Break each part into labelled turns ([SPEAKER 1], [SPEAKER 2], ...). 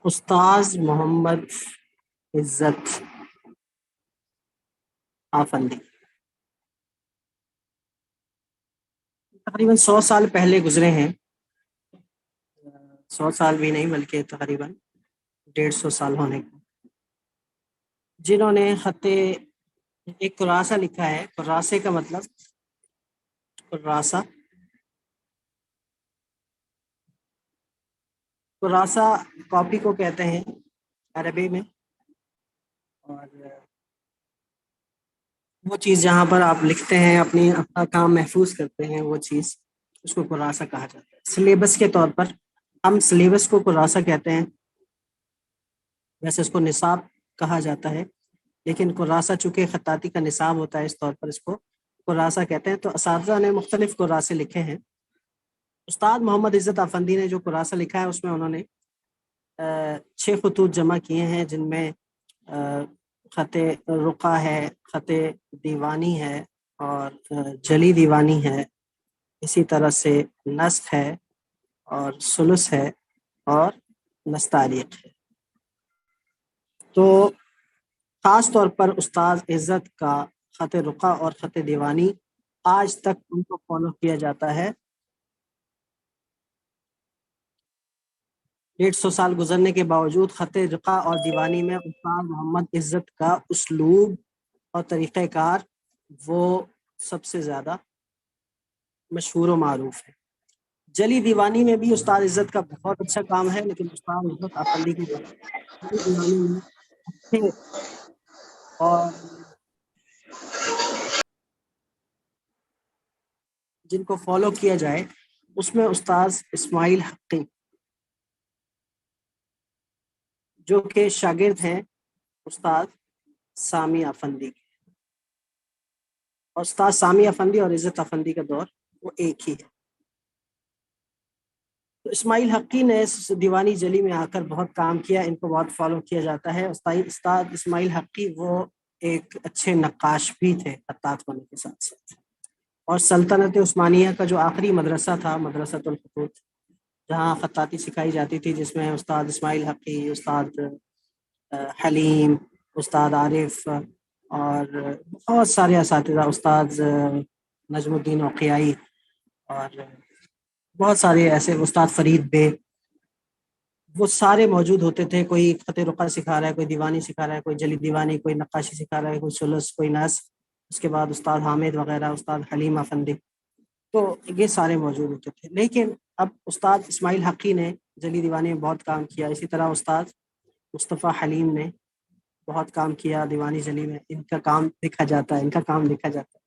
[SPEAKER 1] استاذ محمد عزت آفندی تقریباً 100 سال پہلے گزرے ہیں. 100 سال بھی نہیں بلکہ تقریباً 150 سال ہونے کو، جنہوں نے خط ایک کراسہ لکھا ہے. کراسے کا مطلب کراسہ کاپی کو کہتے ہیں عربی میں، اور وہ چیز جہاں پر آپ لکھتے ہیں اپنا کام محفوظ کرتے ہیں، وہ چیز اس کو کراسہ کہا جاتا ہے. سلیبس کے طور پر ہم سلیبس کو کراسہ کہتے ہیں، ویسے اس کو نصاب کہا جاتا ہے، لیکن کراسہ چونکہ خطاطی کا نصاب ہوتا ہے اس طور پر اس کو کراسہ کہتے ہیں. تو اساتذہ نے مختلف کراسے لکھے ہیں. استاد محمد عزت آفندی نے جو کراسہ لکھا ہے اس میں انہوں نے 6 خطوط جمع کیے ہیں، جن میں خط رقا ہے، خط دیوانی ہے، اور جلی دیوانی ہے، اسی طرح سے نسخ ہے، اور ثلث ہے، اور نستعلیق ہے. تو خاص طور پر استاد عزت کا خط رقا اور خط دیوانی آج تک ان کو فالو کیا جاتا ہے. 150 سال گزرنے کے باوجود خط رقا اور دیوانی میں استاد محمد عزت کا اسلوب اور طریقہ کار وہ سب سے زیادہ مشہور و معروف ہے. جلی دیوانی میں بھی استاد عزت کا بہت اچھا کام ہے، لیکن استاد عزت آفندی کی جلی دیوانی میں اچھے اور جن کو فالو کیا جائے اس میں استاد اسماعیل حقی، جو کہ شاگرد ہیں استاد سامی آفندی کے، اور استاد سامی آفندی اور عزت آفندی کا دور وہ ایک ہی ہے. تو اسماعیل حقی نے دیوانی جلی میں آ کر بہت کام کیا، ان کو بہت فالو کیا جاتا ہے. استاد اسماعیل حقی وہ ایک اچھے نقاش بھی تھے خطاط ہونے کے ساتھ ساتھ، اور سلطنت عثمانیہ کا جو آخری مدرسہ تھا مدرسۃ الخطوط، جہاں خطاطی سکھائی جاتی تھی، جس میں استاد اسماعیل حقی، استاد حلیم، استاد عارف اور بہت سارے اساتذہ، استاد نجم الدین عقیائی، اور بہت سارے ایسے، استاد فرید بے، وہ سارے موجود ہوتے تھے. کوئی خط رقا سکھا رہا ہے، کوئی دیوانی سکھا رہا ہے، کوئی جلی دیوانی، کوئی نقاشی سکھا رہا ہے، کوئی ثلث، کوئی نسخ، اس کے بعد استاد حامد وغیرہ، استاد حلیم آفندی، تو یہ سارے موجود ہوتے تھے. لیکن اب استاد اسماعیل حقی نے جلی دیوانی میں بہت کام کیا، اسی طرح استاد مصطفیٰ حلیم نے بہت کام کیا دیوانی جلی میں. ان کا کام دیکھا جاتا ہے.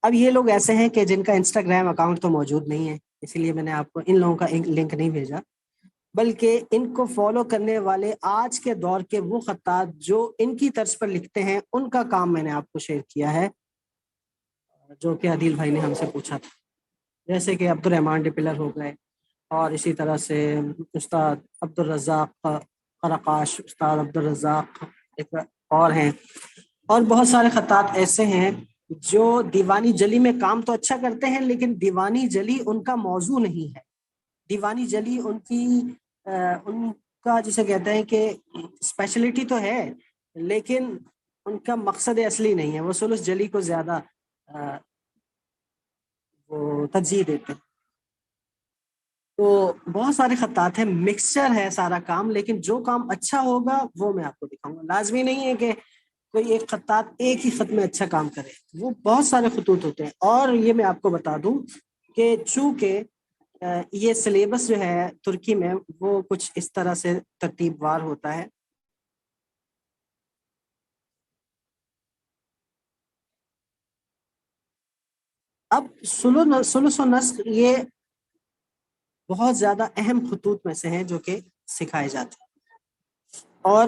[SPEAKER 1] اب یہ لوگ ایسے ہیں کہ جن کا انسٹاگرام اکاؤنٹ تو موجود نہیں ہے، اسی لیے میں نے آپ کو ان لوگوں کا لنک نہیں بھیجا، بلکہ ان کو فالو کرنے والے آج کے دور کے وہ خطاط جو ان کی طرز پر لکھتے ہیں، ان کا کام میں نے آپ کو شیئر کیا ہے، جو کہ عدیل بھائی نے ہم سے پوچھا تھا. جیسے کہ عبد الرحمان ڈپلر ہو گئے، اور اسی طرح سے استاد عبد الرزاق قرقاش، استاد عبد الرزاق ایک اور ہیں، اور بہت سارے خطاط ایسے ہیں جو دیوانی جلی میں کام تو اچھا کرتے ہیں، لیکن دیوانی جلی ان کا موضوع نہیں ہے. دیوانی جلی ان کا جسے کہتے ہیں کہ اسپیشلٹی تو ہے، لیکن ان کا مقصد اصلی نہیں ہے. وہ ثلث جلی کو زیادہ وہ ترجیح دیتے ہیں. تو بہت سارے خطاط ہیں، مکسچر ہے سارا کام، لیکن جو کام اچھا ہوگا وہ میں آپ کو دکھاؤں گا. لازمی نہیں ہے کہ کوئی ایک خطاط ایک ہی خط میں اچھا کام کرے، وہ بہت سارے خطوط ہوتے ہیں. اور یہ میں آپ کو بتا دوں کہ چونکہ یہ سلیبس جو ہے ترکی میں وہ کچھ اس طرح سے ترتیب وار ہوتا ہے. اب ثلث و نسخ یہ بہت زیادہ اہم خطوط میں سے ہیں جو کہ سکھائے جاتے ہیں، اور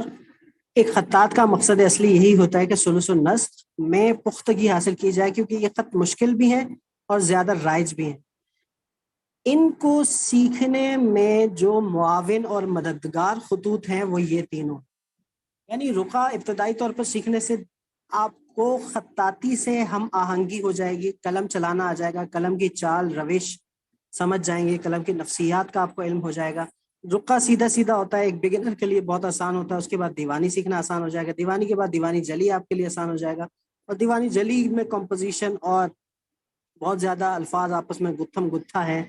[SPEAKER 1] ایک خطاط کا مقصد اصلی یہی ہوتا ہے کہ ثلث و نسخ میں پختگی حاصل کی جائے، کیونکہ یہ خط مشکل بھی ہیں اور زیادہ رائج بھی ہیں. ان کو سیکھنے میں جو معاون اور مددگار خطوط ہیں وہ یہ تینوں، یعنی رقا ابتدائی طور پر سیکھنے سے آپ کو خطاطی سے ہم آہنگی ہو جائے گی، قلم چلانا آ جائے گا، قلم کی چال روش سمجھ جائیں گے، قلم کی نفسیات کا آپ کو علم ہو جائے گا. رقہ سیدھا سیدھا ہوتا ہے، ایک بگنر کے لیے بہت آسان ہوتا ہے، اس کے بعد دیوانی سیکھنا آسان ہو جائے گا، دیوانی کے بعد دیوانی جلی آپ کے لیے آسان ہو جائے گا، اور دیوانی جلی میں کمپوزیشن اور بہت زیادہ الفاظ آپس میں گتھم گتھا ہے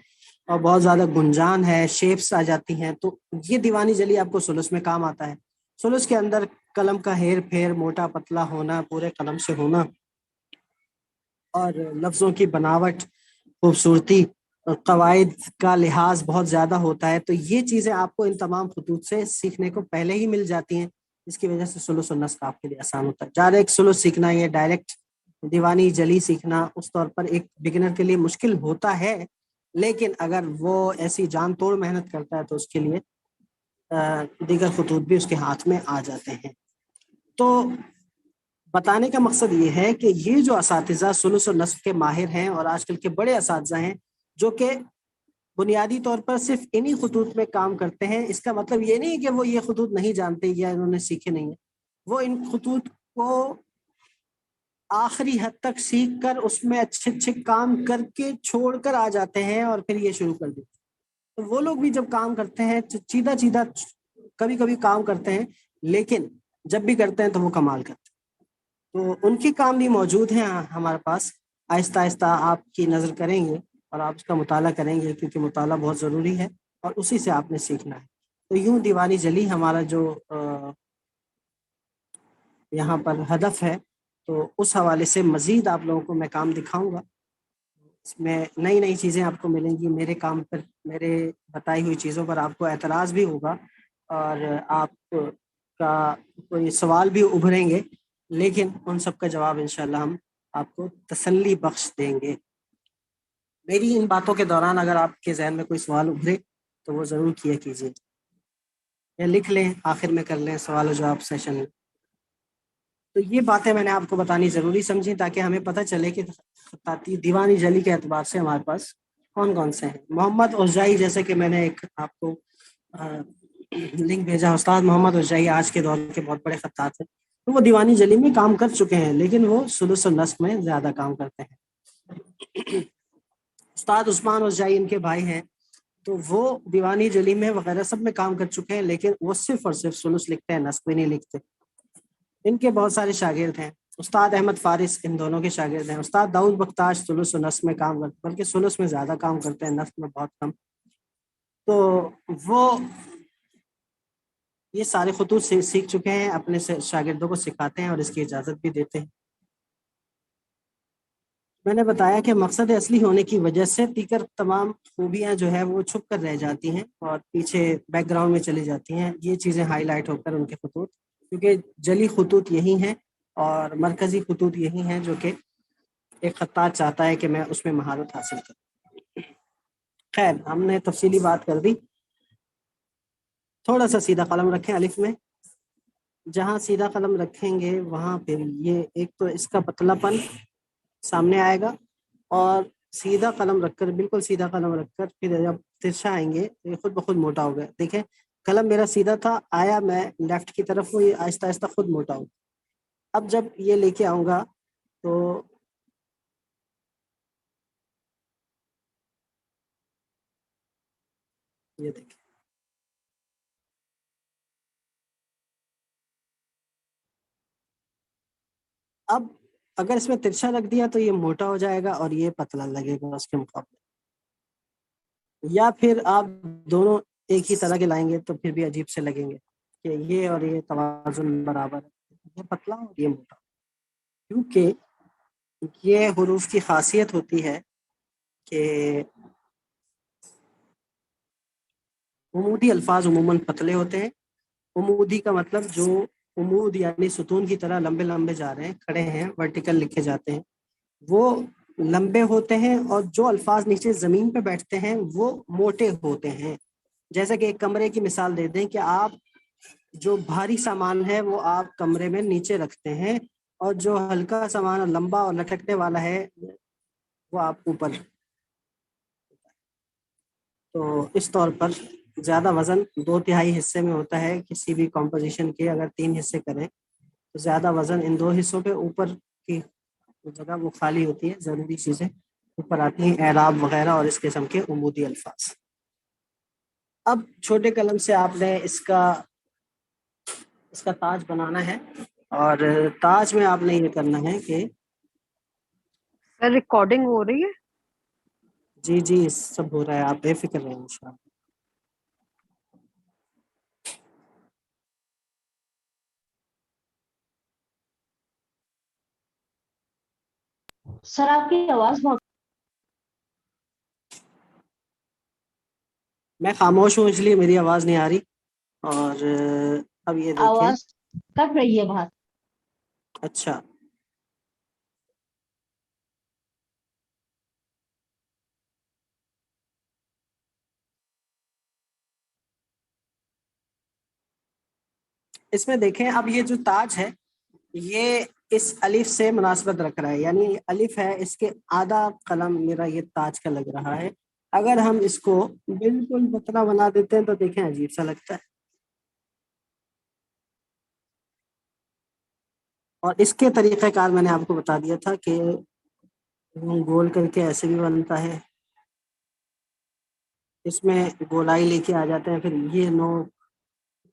[SPEAKER 1] اور بہت زیادہ گنجان ہے، شیپس آ جاتی ہیں، تو یہ دیوانی جلی آپ کو سلس میں کام آتا ہے۔ سلس کے اندر قلم کا ہیر پھیر، موٹا پتلا ہونا، پورے قلم سے ہونا، اور لفظوں کی بناوٹ، خوبصورتی، قواعد کا لحاظ بہت زیادہ ہوتا ہے، تو یہ چیزیں آپ کو ان تمام خطوط سے سیکھنے کو پہلے ہی مل جاتی ہیں، جس کی وجہ سے سلس و نسق آپ کے لیے آسان ہوتا ہے۔ ڈائریکٹ سلس سیکھنا، یہ ڈائریکٹ دیوانی جلی سیکھنا اس طور پر ایک بگنر کے لیے مشکل ہوتا ہے، لیکن اگر وہ ایسی جان توڑ محنت کرتا ہے تو اس کے لیے دیگر خطوط بھی اس کے ہاتھ میں آ جاتے ہیں۔ تو بتانے کا مقصد یہ ہے کہ یہ جو اساتذہ سلس و نسق کے ماہر ہیں اور آج کل کے بڑے اساتذہ ہیں جو کہ بنیادی طور پر صرف انہی خطوط میں کام کرتے ہیں، اس کا مطلب یہ نہیں کہ وہ یہ خطوط نہیں جانتے یا انہوں نے سیکھے نہیں ہیں، وہ ان خطوط کو آخری حد تک سیکھ کر اس میں اچھے اچھے کام کر کے چھوڑ کر آ جاتے ہیں اور پھر یہ شروع کر دیتے ہیں۔ تو وہ لوگ بھی جب کام کرتے ہیں چیدہ چیدہ کبھی کبھی کام کرتے ہیں، لیکن جب بھی کرتے ہیں تو وہ کمال کرتے ہیں، تو ان کے کام بھی موجود ہیں ہمارے پاس۔ آہستہ آہستہ آپ کی نظر کریں گے اور آپ اس کا مطالعہ کریں گے، کیونکہ مطالعہ بہت ضروری ہے اور اسی سے آپ نے سیکھنا ہے۔ تو یوں دیوانی جلی ہمارا جو یہاں پر ہدف ہے، تو اس حوالے سے مزید آپ لوگوں کو میں کام دکھاؤں گا، اس میں نئی نئی چیزیں آپ کو ملیں گی، میرے کام پر، میرے بتائی ہوئی چیزوں پر آپ کو اعتراض بھی ہوگا اور آپ کا کوئی سوال بھی ابھریں گے، لیکن ان سب کا جواب انشاءاللہ ہم آپ کو تسلی بخش دیں گے۔ میری ان باتوں کے دوران اگر آپ کے ذہن میں کوئی سوال ابھرے تو وہ ضرور کیا کیجیے، یا لکھ لیں، آخر میں کر لیں سوال و جواب سیشن میں۔ تو یہ باتیں میں نے آپ کو بتانی ضروری سمجھی تاکہ ہمیں پتہ چلے کہ خطاطی دیوانی جلی کے اعتبار سے ہمارے پاس کون کون سے ہیں۔ محمد اوزائی، جیسے کہ میں نے ایک آپ کو لنک بھیجا، استاد محمد اوزائی آج کے دور کے بہت بڑے خطاط ہیں، تو وہ دیوانی جلی میں کام کر چکے ہیں، لیکن وہ سلس و نسق میں زیادہ کام کرتے ہیں۔ استاد عثمان اوزائی ان کے بھائی ہیں، تو وہ دیوانی جلی میں وغیرہ سب میں کام کر چکے ہیں، لیکن وہ صرف اور صرف سلس لکھتے ہیں، نسق بھی نہیں لکھتے۔ ان کے بہت سارے شاگرد ہیں، استاد احمد فارس ان دونوں کے شاگرد ہیں، استاد داؤد بختاش سلس و نسق میں کام کرتے، بلکہ سلس میں زیادہ کام کرتے ہیں، نسق میں بہت کم۔ تو وہ یہ سارے خطوط سے سیکھ چکے ہیں، اپنے شاگردوں کو سکھاتے ہیں اور اس کی اجازت بھی دیتے ہیں۔ میں نے بتایا کہ مقصد اصلی ہونے کی وجہ سے دیگر تمام خوبیاں جو ہے وہ چھپ کر رہ جاتی ہیں اور پیچھے بیک گراؤنڈ میں چلی جاتی ہیں، یہ چیزیں ہائی لائٹ ہو کر ان کے خطوط، کیونکہ جلی خطوط یہی ہیں اور مرکزی خطوط یہی ہیں جو کہ ایک خطاط چاہتا ہے کہ میں اس میں مہارت حاصل کروں۔ خیر، ہم نے تفصیلی بات کر دی۔ تھوڑا سا سیدھا قلم رکھیں الف میں، جہاں سیدھا قلم رکھیں گے وہاں پھر یہ ایک تو اس کا پتلا پن سامنے آئے گا، اور سیدھا قلم رکھ کر، بالکل سیدھا قلم رکھ کر پھر جب ترچھا آئیں گے تو یہ خود بخود موٹا ہو گیا۔ دیکھیں قلم میرا سیدھا تھا، آیا میں لیفٹ کی طرف ہوں، یہ آہستہ آہستہ خود موٹا ہو۔ اب جب یہ لے کے آؤں گا تو یہ دیکھیں، اب اگر اس میں ترچھا رکھ دیا تو یہ موٹا ہو جائے گا اور یہ پتلا لگے گا اس کے مقابلے، یا پھر آپ دونوں ایک ہی طرح کے لائیں گے تو پھر بھی عجیب سے لگیں گے کہ یہ اور یہ توازن برابر ہے، یہ پتلا اور یہ موٹا، کیونکہ یہ حروف کی خاصیت ہوتی ہے کہ عمودی الفاظ عموماً پتلے ہوتے ہیں۔ عمودی کا مطلب جو عمود یعنی ستون کی طرح لمبے لمبے جا رہے ہیں، کھڑے ہیں، ورٹیکل لکھے جاتے ہیں، وہ لمبے ہوتے ہیں، اور جو الفاظ نیچے زمین پہ بیٹھتے ہیں وہ موٹے ہوتے ہیں۔ جیسے کہ ایک کمرے کی مثال دے دیں کہ آپ جو بھاری سامان ہے وہ آپ کمرے میں نیچے رکھتے ہیں، اور جو ہلکا سامان اور لمبا اور لٹکنے والا ہے وہ آپ اوپر۔ تو اس طور پر زیادہ وزن 2/3 حصے میں ہوتا ہے کسی بھی کمپوزیشن کے، اگر 3 حصے کریں تو زیادہ وزن ان 2 حصوں پہ، اوپر کی جگہ وہ خالی ہوتی ہے، ضروری چیزیں اوپر آتی ہیں، اعراب وغیرہ اور اس قسم کے عمودی الفاظ۔ اب چھوٹے قلم سے آپ نے اس کا تاج بنانا ہے، اور تاج میں آپ نے یہ کرنا ہے کہ
[SPEAKER 2] سر ریکارڈنگ ہو رہی ہے؟
[SPEAKER 1] جی جی سب ہو رہا ہے، آپ بے فکر رہیں انشاءاللہ۔
[SPEAKER 3] سر آپ کی آواز بہت
[SPEAKER 1] میں خاموش ہوں اس لیے میری آواز نہیں آ رہی، اور اب یہ دیکھیں۔
[SPEAKER 3] آواز کٹ رہی ہے باہر۔
[SPEAKER 1] اچھا، اس میں دیکھیں اب یہ جو تاج ہے یہ اس الف سے مناسبت رکھ رہا ہے، یعنی یہ الف ہے، اس کے آدھا قلم میرا یہ تاج کا لگ رہا ہے۔ اگر ہم اس کو بالکل پتلا بنا دیتے ہیں تو دیکھیں عجیب سا لگتا ہے، اور اس کے طریقہ کار میں نے آپ کو بتا دیا تھا کہ گول کر کے ایسے بھی بنتا ہے، اس میں گولائی لے کے آ جاتے ہیں، پھر یہ نوک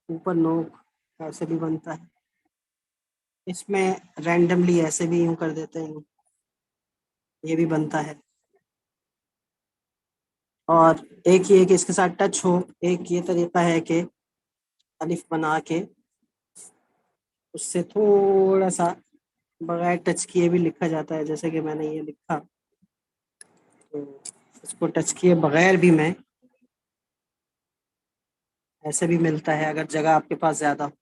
[SPEAKER 1] اوپر نوک ایسے بھی بنتا ہے، اس میں رینڈملی ایسے بھی یوں کر دیتے ہیں، یہ بھی بنتا ہے، اور ایک یہ کہ اس کے ساتھ ٹچ ہو، ایک یہ طریقہ ہے کہ الف بنا کے اس سے تھوڑا سا بغیر ٹچ کیے بھی لکھا جاتا ہے، جیسے کہ میں نے یہ لکھا، تو اس کو ٹچ کیے بغیر بھی میں ایسے بھی ملتا ہے اگر جگہ آپ کے پاس زیادہ ہو۔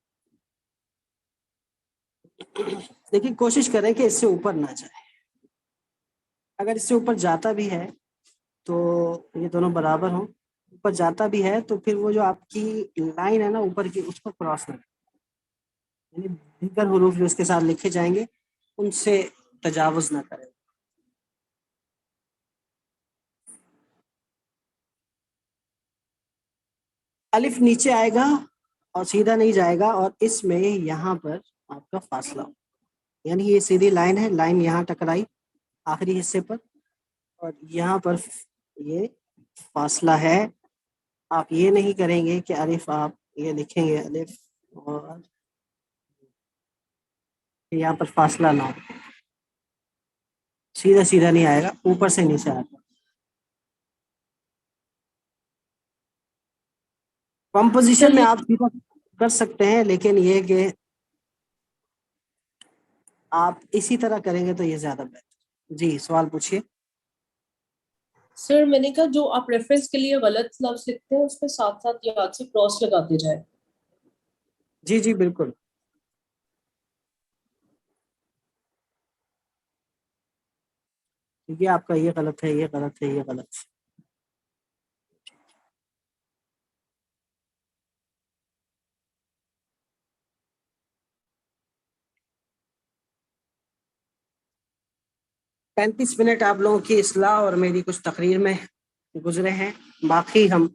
[SPEAKER 1] لیکن کوشش کریں کہ اس سے اوپر نہ جائے، اگر اس سے اوپر جاتا بھی ہے تو یہ دونوں برابر ہوں، اوپر جاتا بھی ہے تو پھر وہ جو آپ کی لائن ہے نا اوپر کی، اس کو کراس نہ کریں، یعنی دیگر حروف جو اس کے ساتھ لکھے جائیں گے ان سے تجاوز نہ کریں۔ الف نیچے آئے گا اور سیدھا نہیں جائے گا، اور اس میں یہاں پر آپ کا فاصلہ ہو، یعنی یہ سیدھی لائن ہے، لائن یہاں ٹکرائی آخری حصے پر، اور یہاں پر یہ فاصلہ ہے۔ آپ یہ نہیں کریں گے کہ الف آپ یہ لکھیں گے الف اور یہاں پر فاصلہ نہ ہو، سیدھا سیدھا نہیں آئے گا، اوپر سے نیچے آئے گا۔ کمپوزیشن میں
[SPEAKER 3] چلیے
[SPEAKER 1] آپ سیدھا کر سکتے ہیں، لیکن یہ کہ آپ اسی طرح کریں گے تو یہ زیادہ بہتر۔ جی سوال پوچھیے۔
[SPEAKER 4] سر میں نے کہا جو آپ ریفرنس کے لیے غلط لفظ لکھتے ہیں اس پہ ساتھ ساتھ یاد سے کراس لگاتے جائیں۔
[SPEAKER 1] جی جی بالکل، یہ آپ کا یہ غلط ہے، یہ غلط ہے، یہ غلط ہے۔ پینتیس منٹ آپ لوگوں کی اصلاح اور میری کچھ تقریر میں گزرے ہیں، باقی ہم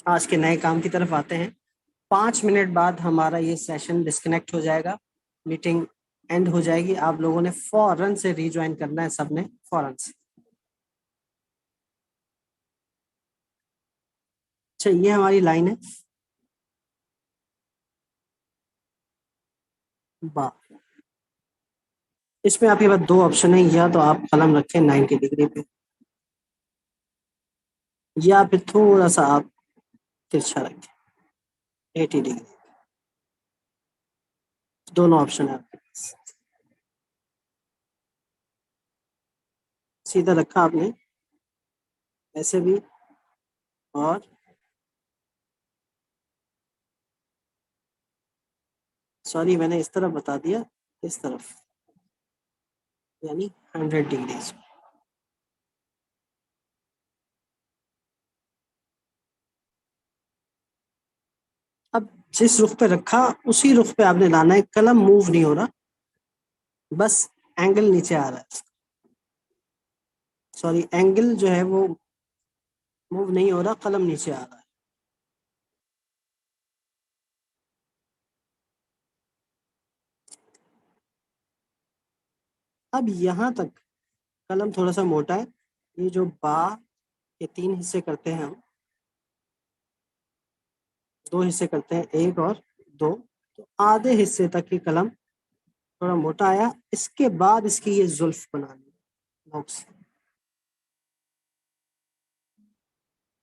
[SPEAKER 1] آج کے نئے کام کی طرف آتے ہیں۔ 5 منٹ بعد ہمارا یہ سیشن ڈسکنیکٹ ہو جائے گا، میٹنگ اینڈ ہو جائے گی، آپ لوگوں نے فوراً سے ری جوائن کرنا ہے، سب نے فوراً سے۔ اچھا یہ ہماری لائن ہے با، اس میں آپ کے پاس دو آپشن ہیں، یا تو آپ قلم رکھیں 90 ڈگری پہ، یا پھر تھوڑا سا آپ ترچھا رکھیں 80 ڈگری، دونوں آپشن ہے آپ کے پاس۔ سیدھا رکھا آپ نے ایسے بھی، اور سوری میں نے اس طرف بتا دیا، اس طرف یعنی 100 ڈگریز۔ اب جس رخ پہ رکھا اسی رخ پہ آپ نے لانا ہے، قلم موو نہیں ہو رہا، بس اینگل نیچے آ رہا ہے، سوری اینگل جو ہے وہ موو نہیں ہو رہا، قلم نیچے آ رہا ہے۔ اب یہاں تک قلم تھوڑا سا موٹا ہے، یہ جو با کے 3 حصے کرتے ہیں ہم، دو حصے کرتے ہیں، 1 اور 2، تو آدھے حصے تک یہ قلم تھوڑا موٹا آیا، اس کے بعد اس کی یہ زلف بنانی نوک سے،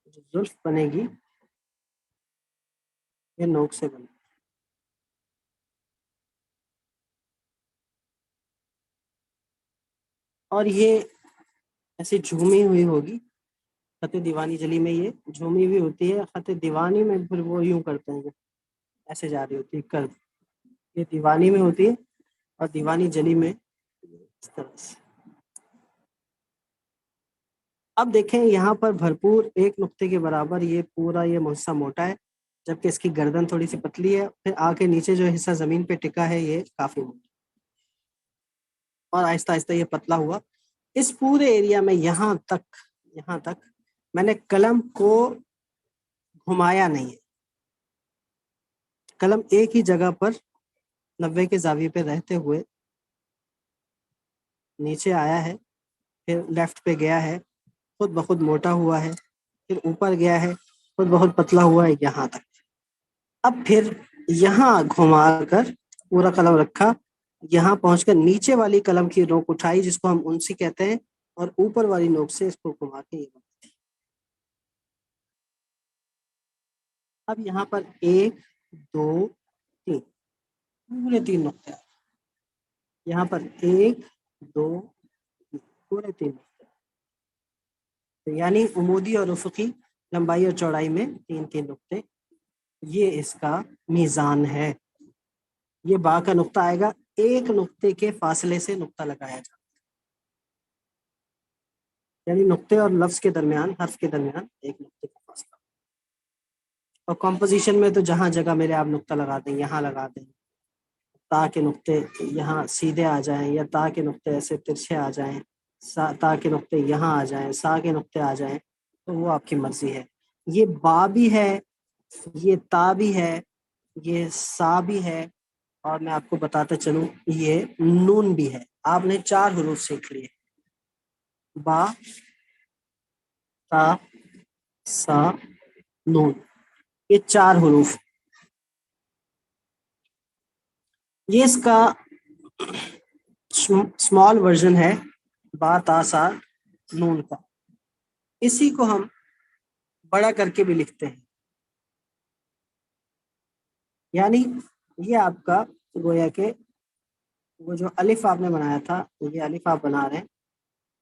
[SPEAKER 1] جو زلف بنے گی یہ نوک سے بنے گی. اور یہ ایسی جھومی ہوئی ہوگی، خط دیوانی جلی میں یہ جھومی ہوئی ہوتی ہے، خط دیوانی میں پھر وہ یوں کرتے ہیں ایسے جا رہی ہوتی ہے کرو، یہ دیوانی میں ہوتی ہے اور دیوانی جلی میں اس طرح سے. اب دیکھیں یہاں پر بھرپور 1 نقطے کے برابر یہ پورا یہ حصہ موٹا ہے، جبکہ اس کی گردن تھوڑی سی پتلی ہے، پھر آگے نیچے جو حصہ زمین پہ ٹکا ہے یہ کافی موٹا، اور آہستہ آہستہ یہ پتلا ہوا. اس پورے ایریا میں یہاں تک میں نے قلم کو گھمایا نہیں ہے، قلم ایک ہی جگہ پر 90 کے زاویے پہ رہتے ہوئے نیچے آیا ہے، پھر لیفٹ پہ گیا ہے، خود بخود موٹا ہوا ہے، پھر اوپر گیا ہے، خود بہت پتلا ہوا ہے یہاں تک. اب پھر یہاں گھما کر پورا قلم رکھا، یہاں پہنچ کر نیچے والی قلم کی نوک اٹھائی جس کو ہم انسی کہتے ہیں، اور اوپر والی نوک سے اس کو گھما کے. اب یہاں پر 1 2 3 پورے 3 نقطے، یہاں پر 1 2 پورے 3 نقطے، یعنی عمودی اور افقی لمبائی اور چوڑائی میں 3 نقطے. یہ اس کا میزان ہے. یہ با کا نقطہ آئے گا، 1 نقطے کے فاصلے سے نقطہ لگایا جاتا ہے، یعنی نقطے اور لفظ کے درمیان، حرف کے درمیان 1 نقطے کا فاصلہ. اور کمپوزیشن میں تو جہاں جگہ میرے آپ نقطہ لگا دیں، یہاں لگا دیں، تا کے نقطے یہاں سیدھے آ جائیں، یا تا کے نقطے ایسے ترچھے آ جائیں، تا کے نقطے یہاں آ جائیں، سا کے نقطے آ جائیں، تو وہ آپ کی مرضی ہے. یہ با بھی ہے، یہ تا بھی ہے، یہ سا بھی ہے، اور میں آپ کو بتاتا چلوں یہ نون بھی ہے. آپ نے 4 حروف سیکھ لیے، با تا سا نون، یہ 4 حروف. یہ اس کا اسمال ورژن ہے با تا سا نون کا. اسی کو ہم بڑا کر کے بھی لکھتے ہیں، یعنی یہ آپ کا گویا کہ وہ جو الف آپ نے بنایا تھا، یہ الف آپ بنا رہے ہیں،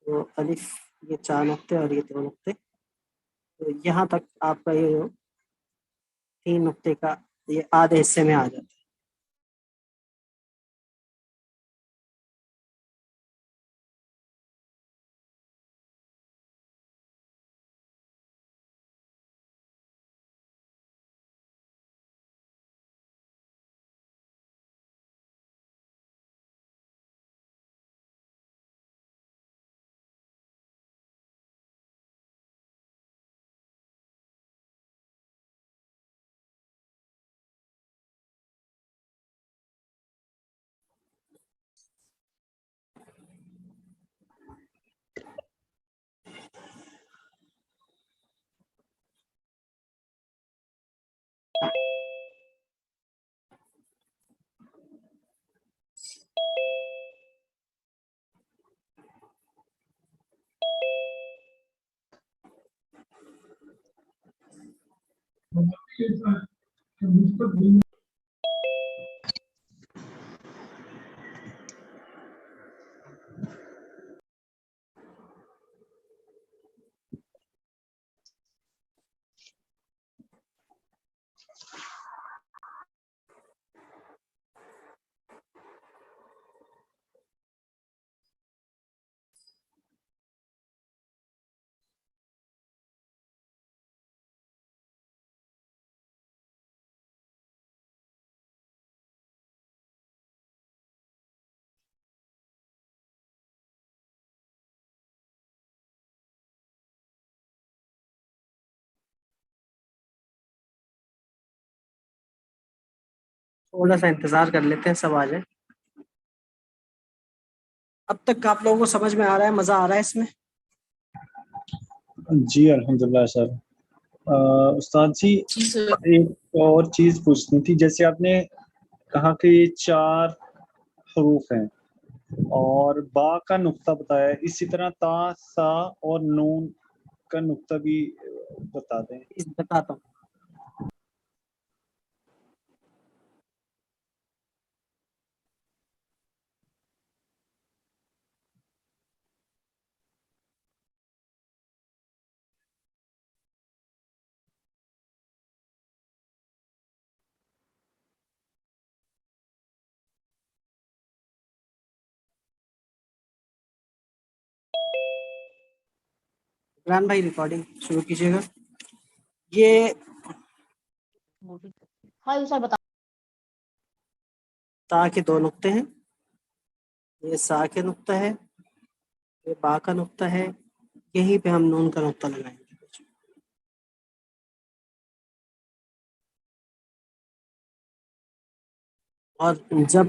[SPEAKER 1] وہ الف یہ 4 نقطے اور یہ 2 نقطے، تو یہاں تک آپ کا یہ جو 3 نقطے کا یہ آدھے حصے میں آ جاتا ہے. تھوڑا سا انتظار کر لیتے ہیں، سب آ جائیں. اب تک آپ لوگوں کو سمجھ میں آ رہا ہے، مزہ آ رہا ہے اس میں؟
[SPEAKER 5] جی الحمدللہ سر. استاد جی
[SPEAKER 4] جی سر.
[SPEAKER 5] ایک اور چیز پوچھنی تھی، جیسے آپ نے کہا کہ یہ 4 حروف ہیں اور با کا نقطہ بتایا ہے، اسی طرح تا، سا اور نون کا نقطہ بھی بتا دیں.
[SPEAKER 1] بتاتا ہوں. عمران بھائی ریکارڈنگ شروع کیجیے گا. یہ
[SPEAKER 3] ہاں سر بتا.
[SPEAKER 1] تا کے 2 نقطے ہیں، یہ سا کے نقطہ ہے، یہ با کا نقطہ ہے، یہیں پہ ہم نون کا نقطہ لگائیں گے. اور جب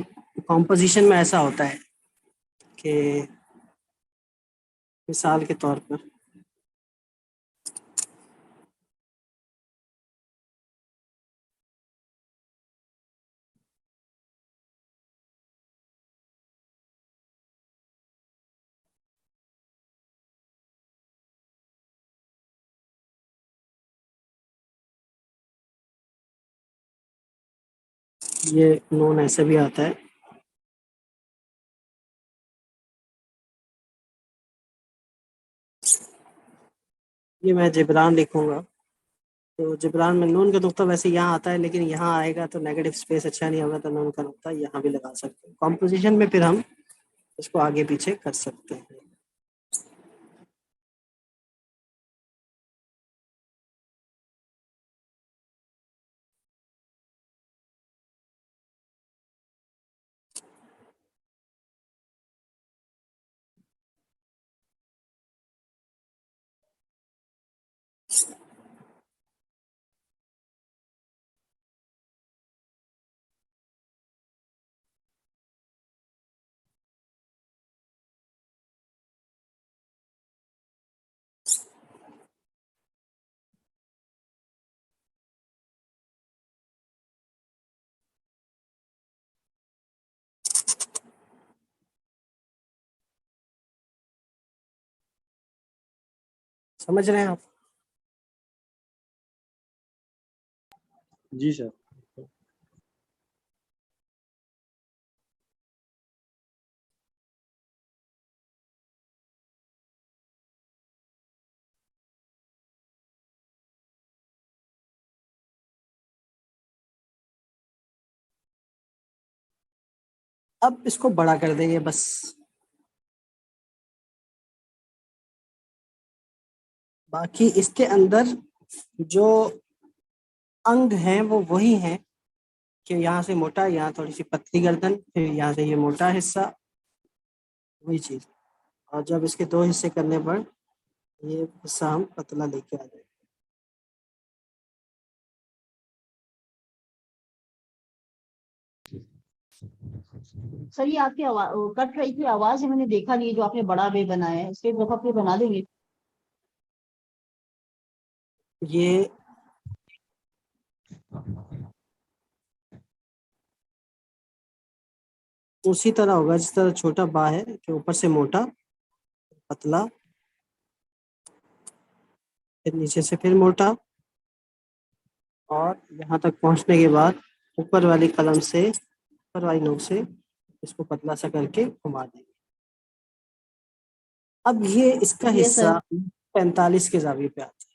[SPEAKER 1] کمپوزیشن میں ایسا ہوتا ہے کہ مثال کے طور پر یہ نون ایسے بھی آتا ہے. یہ میں جبران لکھوں گا تو جبران میں نون کا نقطہ ویسے یہاں آتا ہے، لیکن یہاں آئے گا تو نیگیٹو اسپیس اچھا نہیں ہوگا، تو نون کا نقطہ یہاں بھی لگا سکتے ہیں. کمپوزیشن میں پھر ہم اس کو آگے پیچھے کر سکتے ہیں. سمجھ رہے ہیں آپ؟
[SPEAKER 5] جی سر.
[SPEAKER 1] اب اس کو بڑا کر دیں گے بس. باقی اس کے اندر جو انگ ہیں وہ وہی ہیں کہ یہاں سے موٹا، یہاں تھوڑی سی پتلی گردن، پھر یہاں سے یہ موٹا حصہ، وہی چیز. اور جب اس کے 2 حصے کرنے پر یہ حصہ ہم پتلا لے کے آ جائیں.
[SPEAKER 3] سر یہ آپ کی کٹ رہی تھی آواز، میں نے دیکھا نہیں جو آپ نے بڑا بے بنایا ہے، اس کے دفعہ پہ بنا دیں گے.
[SPEAKER 1] یہ اسی طرح ہوگا جس طرح چھوٹا با ہے کہ اوپر سے موٹا، پتلا، پھر نیچے سے پھر موٹا، اور یہاں تک پہنچنے کے بعد اوپر والی قلم سے، اوپر والی نوک سے اس کو پتلا سا کر کے گھما دیں گے. اب یہ اس کا
[SPEAKER 3] یہ
[SPEAKER 1] حصہ
[SPEAKER 3] سر
[SPEAKER 1] 45 کے زاویے پہ آتا ہے.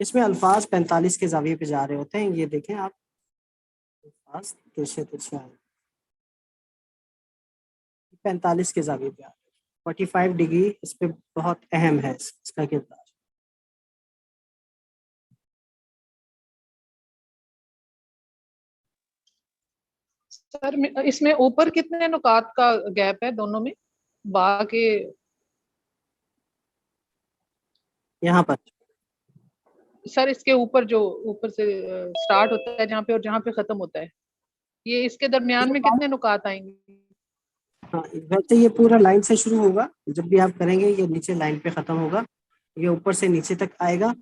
[SPEAKER 1] اس میں الفاظ 45 کے زاویے پہ جا رہے ہوتے ہیں. یہ دیکھیں آپ، الفاظ ترچھے ترچھے آ رہے ہیں، 45 کے زاویے پہ آ رہے ہیں. 45 ڈگری اس پہ بہت اہم ہے اس کا کردار.
[SPEAKER 2] سر اس میں اوپر کتنے نکات کا گیپ ہے دونوں میں با کے؟
[SPEAKER 1] یہاں پر
[SPEAKER 2] سر اس کے اوپر جو اوپر سے سٹارٹ ہوتا ہے جہاں پہ اور جہاں پہ ختم ہوتا ہے، یہ اس کے درمیان میں کتنے نکات آئیں گے؟
[SPEAKER 1] ہاں، ویسے یہ پورا لائن سے شروع ہوگا، جب بھی آپ کریں گے یہ نیچے لائن پہ ختم ہوگا، یہ اوپر سے نیچے تک آئے گا.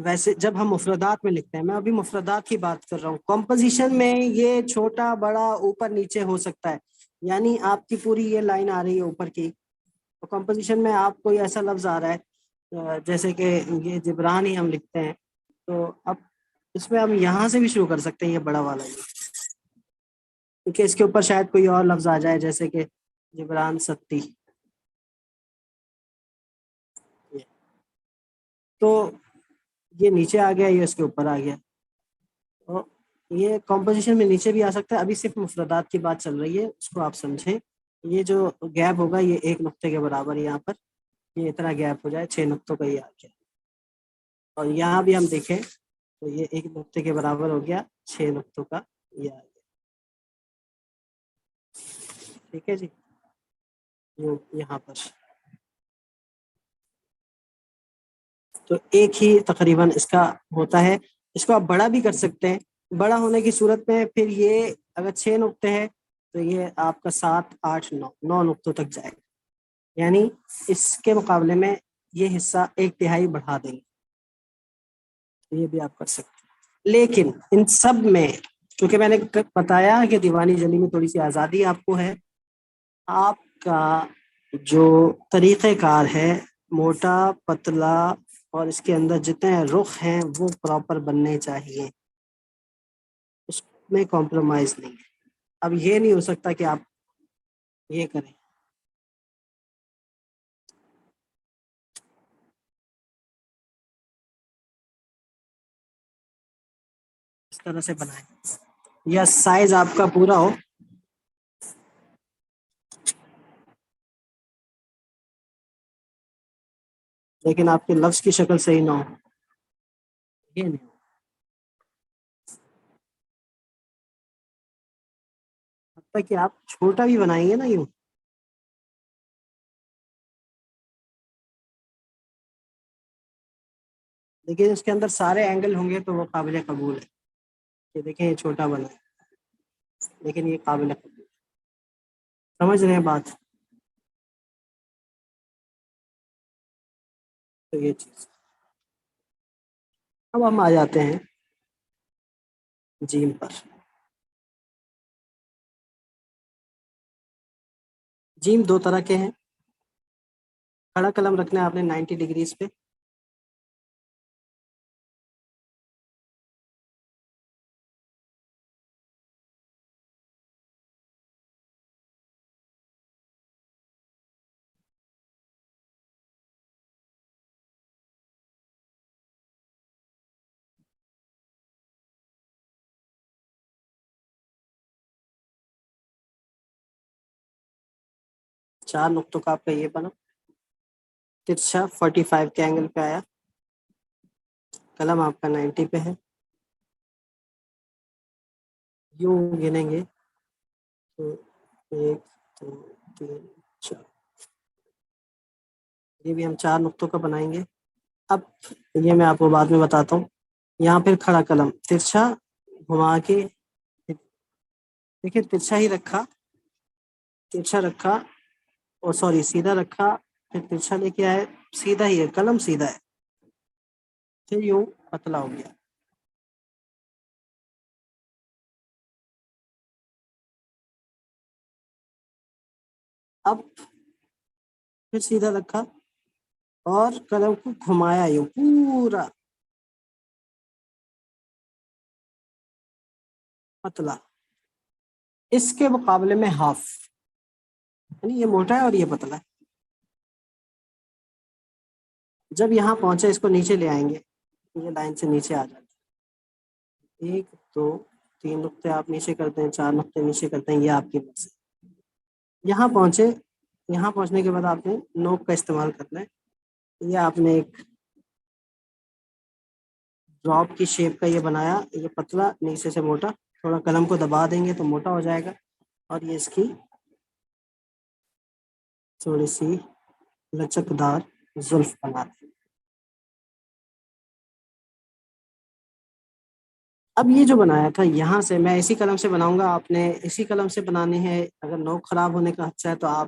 [SPEAKER 1] ویسے جب ہم مفردات میں لکھتے ہیں، میں ابھی مفردات کی بات کر رہا ہوں، کمپوزیشن میں یہ چھوٹا بڑا اوپر نیچے ہو سکتا ہے. یعنی آپ کی پوری یہ لائن آ رہی ہے اوپر کی، تو کمپوزیشن میں آپ کوئی ایسا لفظ آ رہا ہے جیسے کہ یہ جبران ہی ہم لکھتے ہیں، تو اب اس میں ہم یہاں سے بھی شروع کر سکتے ہیں، یہ بڑا والا یہ، کیونکہ اس کے اوپر شاید کوئی اور لفظ آ جائے جیسے کہ جبران ستی. تو یہ نیچے آ گیا، یہ اس کے اوپر آ گیا. تو یہ کمپوزیشن میں نیچے بھی آ سکتا ہے. ابھی صرف مفردات کی بات چل رہی ہے، اس کو آپ سمجھیں. یہ جو گیپ ہوگا یہ 1 نقطے کے برابر، یہاں پر یہ اتنا گیپ ہو جائے 6 نقطوں کا یہ آ گیا. اور یہاں بھی ہم دیکھیں تو یہ 1 نقطے کے برابر ہو گیا، 6 نقطوں کا یہ آ گیا. ٹھیک ہے جی. یہاں پر تو ایک ہی تقریباً اس کا ہوتا ہے. اس کو آپ بڑا بھی کر سکتے ہیں. بڑا ہونے کی صورت میں پھر یہ اگر 6 نقطے ہیں تو یہ آپ کا 7 8 9 نقطوں تک جائے گا. یعنی اس کے مقابلے میں یہ حصہ 1/3 بڑھا دیں گے. یہ بھی آپ کر سکتے ہیں. لیکن ان سب میں کیونکہ میں نے بتایا کہ دیوانی جلی میں تھوڑی سی آزادی آپ کو ہے، آپ کا جو طریقہ کار ہے موٹا پتلا اور اس کے اندر جتنے رخ ہیں وہ پراپر بننے چاہیے، اس میں کمپرومائز نہیں ہے. اب یہ نہیں ہو سکتا کہ آپ یہ کریں، اس طرح سے بنائیں یا سائز آپ کا پورا ہو. لیکن آپ کے لفظ کی شکل صحیح نہ ہو، یہ نہیں. حتیٰ کہ آپ چھوٹا بھی بنائیں گے نا یوں، لیکن اس کے اندر سارے اینگل ہوں گے تو وہ قابل قبول ہے. یہ دیکھیں یہ چھوٹا بنا ہے لیکن یہ قابل قبول ہے. سمجھ رہے ہیں بات؟ تو یہ چیز. اب ہم آ جاتے ہیں جیم پر. جیم 2 طرح کے ہیں. کھڑا قلم رکھنا ہے آپ نے 90 ڈگریز پہ. چار نقطوں کا آپ کا یہ بنا، ترچھا 45 کے اینگل پہ آیا. قلم آپ کا 90 پہ ہے. یوں گنیں گے تو 1 2 3 4. یہ بھی ہم 4 نقطوں کا بنائیں گے. اب یہ میں آپ کو بعد میں بتاتا ہوں. یہاں پھر کھڑا قلم ترچھا گھما کے، دیکھیں ترچھا ہی رکھا، ترچھا رکھا اور سوری سیدھا رکھا، پھر ترچھا لے کے آئے، سیدھا ہی ہے قلم سیدھا ہے، پھر یوں پتلا ہو گیا. اب پھر سیدھا رکھا اور قلم کو گھمایا یوں پورا پتلا. اس کے مقابلے میں ہاف، یعنی یہ موٹا ہے اور یہ پتلا ہے. جب یہاں پہنچے اس کو نیچے لے آئیں گے، یہ لائن سے نیچے آ جاتا ہے. 1 2 3 نقطے آپ نیچے کرتے ہیں، 4 نقطے نیچے کرتے ہیں، یہ آپ کی مرضی. یہاں پہنچے، یہاں پہنچنے کے بعد آپ نے نوک کا استعمال کرنا ہے. یہ آپ نے ایک ڈراپ کی شیپ کا یہ بنایا، یہ پتلا نیچے سے موٹا. تھوڑا قلم کو دبا دیں گے تو موٹا ہو جائے گا، اور یہ اس کی تھوڑی سی لچکدار زلف بنا دیں. اب یہ جو بنایا تھا یہاں سے میں اسی قلم سے بناؤں گا، آپ نے اسی قلم سے بنانی ہے. اگر نوک خراب ہونے کا خدشہ ہے تو آپ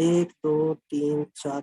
[SPEAKER 1] 1 2 3 4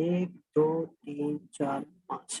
[SPEAKER 1] 1 2 3 4 5,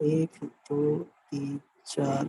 [SPEAKER 1] 1 2 3 4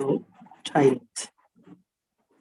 [SPEAKER 1] 2 2.5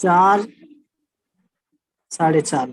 [SPEAKER 1] 4 4.5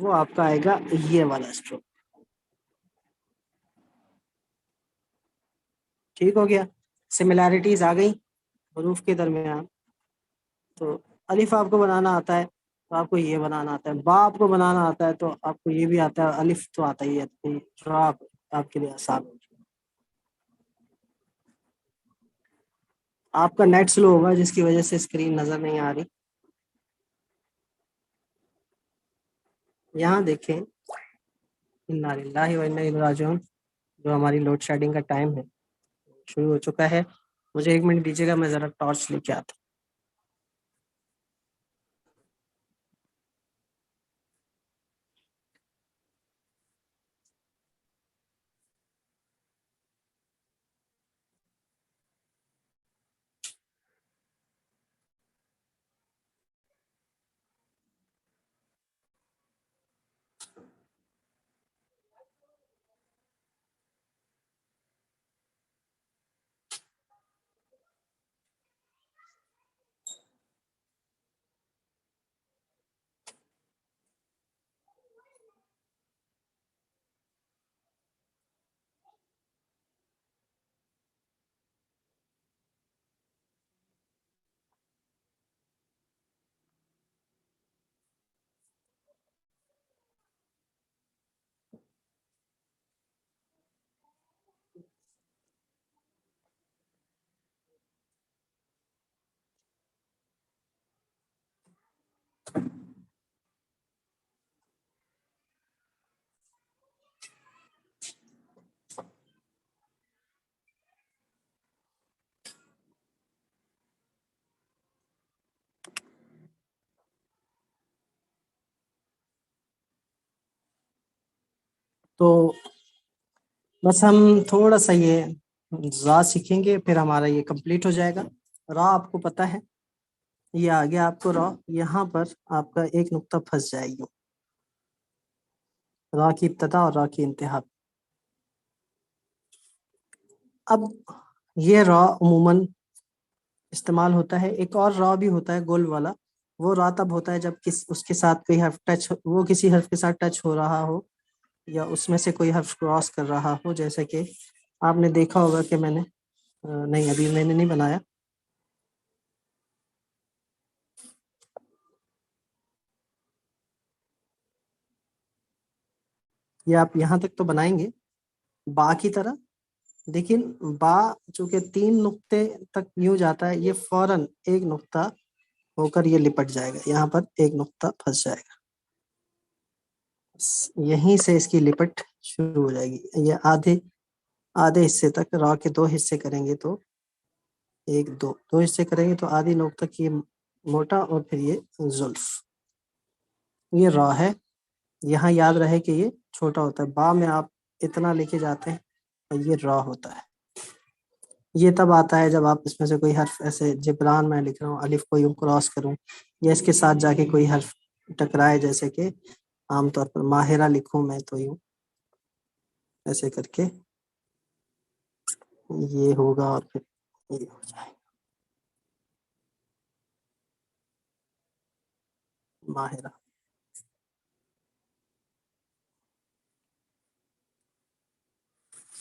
[SPEAKER 1] وہ آپ کا آئے گا یہ والا اسٹروک. ٹھیک ہو گیا. سملیرٹیز آ گئی حروف کے درمیان. تو الف آپ کو بنانا آتا ہے تو آپ کو یہ بنانا آتا ہے. با آپ کو بنانا آتا ہے تو آپ کو یہ بھی آتا ہے. الف تو آتا ہی ہے. را آپ کے لیے آسان ہوگی. آپ کا نیٹ سلو ہوگا جس کی وجہ سے اسکرین نظر نہیں آ رہی. یہاں دیکھیں انا للہ و انا الیہ راجعون جو ہماری لوڈ شیڈنگ کا ٹائم ہے شروع ہو چکا ہے. مجھے 1 منٹ دیجیے گا, میں ذرا ٹارچ لے کے آتا ہوں. تو بس ہم تھوڑا سا یہ را سیکھیں گے پھر ہمارا یہ کمپلیٹ ہو جائے گا. را آپ کو پتہ ہے یہ آگے آپ کو را یہاں پر آپ کا ایک نقطہ پھنس جائے گی. را کی ابتدا اور را کی انتہا. اب یہ را عموماً استعمال ہوتا ہے. ایک اور را بھی ہوتا ہے گول والا. وہ را تب ہوتا ہے جب اس کے ساتھ کوئی حرف وہ کسی حرف کے ساتھ ٹچ ہو رہا ہو یا اس میں سے کوئی حرف کراس کر رہا ہو. جیسے کہ آپ نے دیکھا ہوگا کہ میں نے نہیں ابھی میں نے نہیں بنایا. یہ آپ یہاں تک تو بنائیں گے با کی طرح, لیکن با چونکہ 3 نقطے تک یوں جاتا ہے, یہ فوراً ایک نقطہ ہو کر یہ لپٹ جائے گا. یہاں پر ایک نقطہ پھنس جائے گا. یہیں سے اس کی لپٹ شروع ہو جائے گی. یہ آدھے حصے تک را کے 2 حصے کریں گے تو 1 2 حصے کریں گے تو آدھی نوک تک یہ موٹا اور پھر یہ زلف. یہ را ہے. یہاں یاد رہے کہ یہ چھوٹا ہوتا ہے. با میں آپ اتنا لے کے جاتے ہیں اور یہ را ہوتا ہے. یہ تب آتا ہے جب آپ اس میں سے کوئی حرف ایسے جبران میں لکھ رہا ہوں الف کو یوں کراس کروں یا اس کے ساتھ جا کے کوئی حرف ٹکرائے, جیسے کہ عام طور پر ماہرہ لکھوں میں تو یوں ایسے کر کے یہ ہوگا اور پھر یہ ہو جائے گا ماہرہ.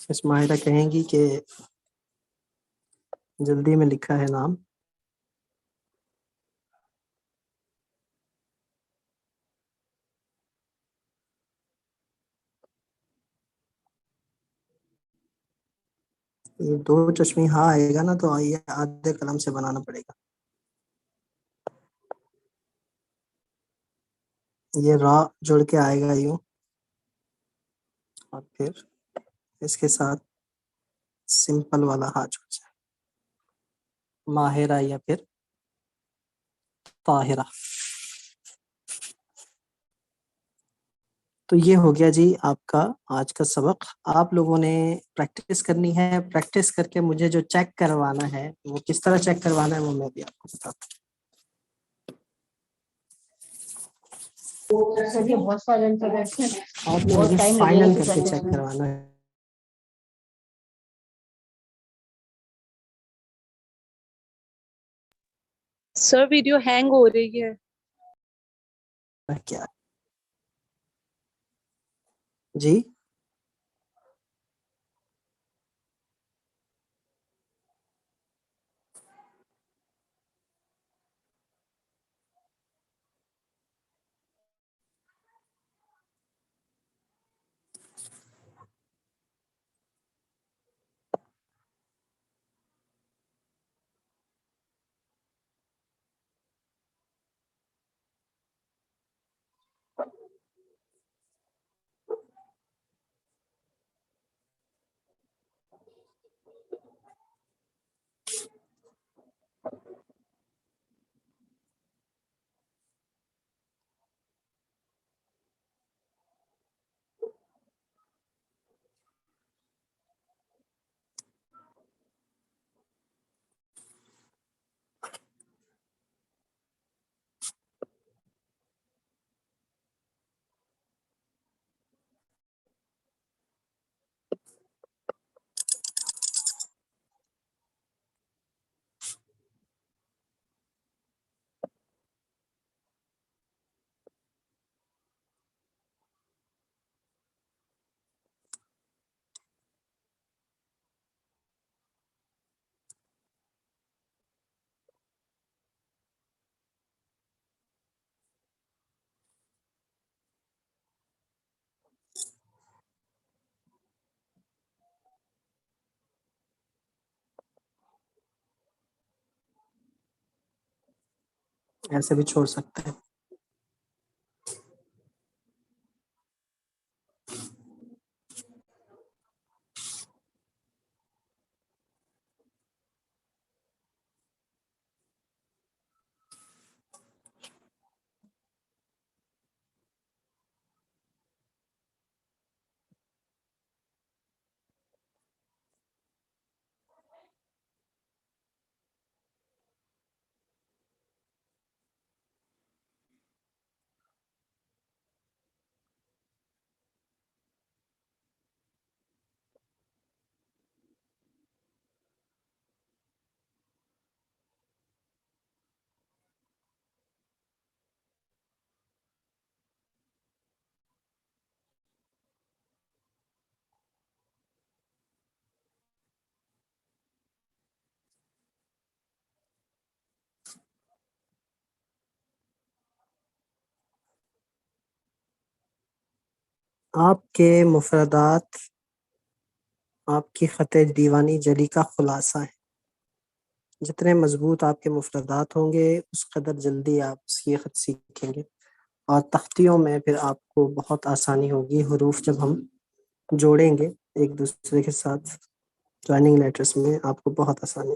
[SPEAKER 1] اس ماہرہ کہیں گی کہ جلدی میں لکھا ہے نام. یہ 2 چشمی ہاں آئے گا نا تو یہ آدھے قلم سے بنانا پڑے گا. یہ را جڑ کے آئے گا یوں اور پھر اس کے ساتھ سمپل والا ہاں جڑ جائے ماہرہ یا پھر طاہرہ. تو یہ ہو گیا جی آپ کا آج کا سبق. آپ لوگوں نے پریکٹس کرنی ہے. پریکٹس کر کے مجھے جو چیک کروانا ہے وہ کس طرح چیک کروانا ہے وہ میں بھی آپ کو بتاتا ہوں.
[SPEAKER 3] سر یہ بہت سارے انٹرنیٹ ہیں,
[SPEAKER 1] آپ نے
[SPEAKER 3] بہت
[SPEAKER 1] مجھے
[SPEAKER 3] ٹائم لگے گا
[SPEAKER 1] فائنل
[SPEAKER 3] تو
[SPEAKER 1] کر کے
[SPEAKER 3] practice
[SPEAKER 1] چیک
[SPEAKER 3] میں.
[SPEAKER 1] کروانا ہے.
[SPEAKER 6] سر ویڈیو ہینگ ہو رہی ہے.
[SPEAKER 1] کیا جی ایسے بھی چھوڑ سکتے ہیں. آپ کے مفردات آپ کی خط دیوانی جلی کا خلاصہ ہے. جتنے مضبوط آپ کے مفردات ہوں گے اس قدر جلدی آپ اس کی خط سیکھیں گے، اور تختیوں میں پھر آپ کو بہت آسانی ہوگی. حروف جب ہم جوڑیں گے ایک دوسرے کے ساتھ جوائننگ لیٹرز میں آپ کو بہت آسانی.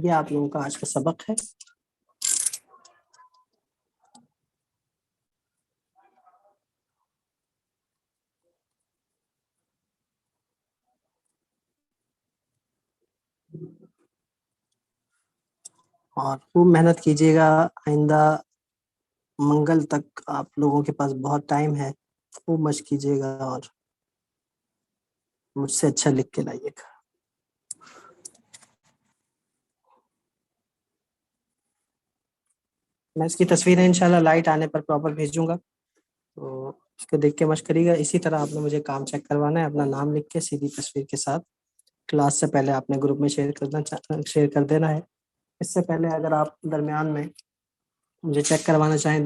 [SPEAKER 1] یہ آپ لوگوں کا آج کا سبق ہے. اور خوب محنت کیجیے گا. آئندہ منگل تک آپ لوگوں کے پاس بہت ٹائم ہے. خوب مشق کیجیے گا اور مجھ سے اچھا لکھ کے لائیے گا. میں اس کی تصویریں انشاءاللہ لائٹ آنے پر پراپر بھیجوں گا، تو اس کو دیکھ کے مشق کریے گا. اسی طرح آپ نے مجھے کام چیک کروانا ہے. اپنا نام لکھ کے سیدھی تصویر کے ساتھ کلاس سے پہلے آپ نے گروپ میں شیئر کر دینا ہے. اس سے پہلے اگر آپ درمیان میں مجھے چیک کروانا چاہیں